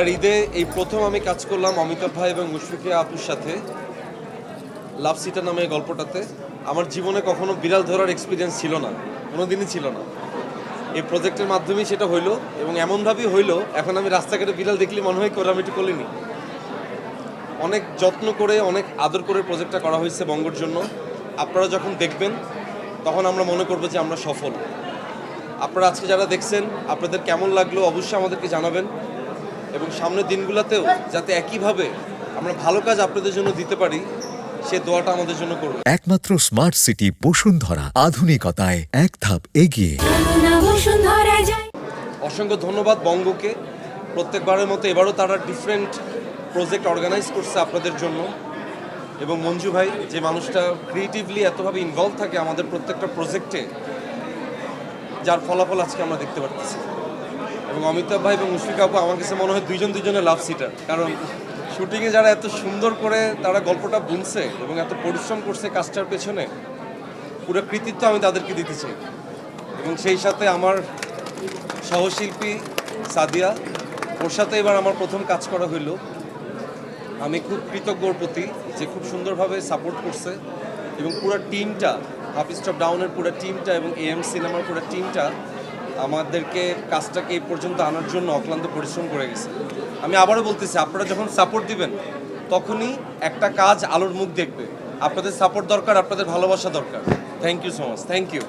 এবার ঈদে এই প্রথম আমি কাজ করলাম অমিতাভ ভাই এবং মুশফিকা আপুর সাথে লাভ সিটা নামে এই গল্পটাতে। আমার জীবনে কখনো বিড়াল ধরার এক্সপিরিয়েন্স ছিল না, কোনোদিনই ছিল না। এই প্রজেক্টের মাধ্যমেই সেটা হইলো এবং এমনভাবেই হইলো এখন আমি রাস্তাঘাটে বিড়াল দেখলে মনে হয় করে আমি একটু করিনি। অনেক যত্ন করে অনেক আদর করে প্রজেক্টটা করা হয়েছে বঙ্গর জন্য। আপনারা যখন দেখবেন তখন আমরা মনে করবো যে আমরা সফল। আপনারা আজকে যারা দেখছেন আপনাদের কেমন লাগলো অবশ্যই আমাদেরকে জানাবেন এবং সামনের দিনগুলোতেও যাতে একইভাবে আমরা ভালো কাজ আপনাদের জন্য দিতে পারি সে দোয়াটা আমাদের জন্য করবেন। একমাত্র স্মার্ট সিটি বসুন্ধরা, আধুনিকতায় এক ধাপ এগিয়ে। অসংখ্য ধন্যবাদ বঙ্গকে, প্রত্যেকবারের মতো এবারও তারা ডিফারেন্ট প্রজেক্ট অর্গানাইজ করছে আপনাদের জন্য। এবং মঞ্জু ভাই যে মানুষটা ক্রিয়েটিভলি এতভাবে ইনভলভ থাকে আমাদের প্রত্যেকটা প্রজেক্টে, যার ফলাফল আজকে আমরা দেখতে পাচ্ছি। এবং অমিতাভ ভাই এবং মুশফিকা আপু আমার কাছে মনে হয় দুজনের লাভ সিটার, কারণ শুটিংয়ে যারা এত সুন্দর করে তারা গল্পটা বুনছে এবং এত পরিশ্রম করছে কাজটার পেছনে, পুরো কৃতিত্ব আমি তাদেরকে দিতে চাই। এবং সেই সাথে আমার সহশিল্পী সাদিয়া, ওর সাথে এবার আমার প্রথম কাজ করা হইল। আমি খুব কৃতজ্ঞ ওর প্রতি যে খুব সুন্দরভাবে সাপোর্ট করছে এবং পুরো টিমটা, হাফ স্টপ ডাউনের পুরো টিমটা এবং AM সিনেমার পুরো টিমটা আমাদেরকে কাজটাকে এই পর্যন্ত আনার জন্য অক্লান্ত পরিশ্রম করে গেছে। আমি আবারও বলতেছি, আপনারা যখন সাপোর্ট দিবেন তখনই একটা কাজ আলোর মুখ দেখবে। আপনাদের সাপোর্ট দরকার, আপনাদের ভালোবাসা দরকার। Thank you so much, thank you.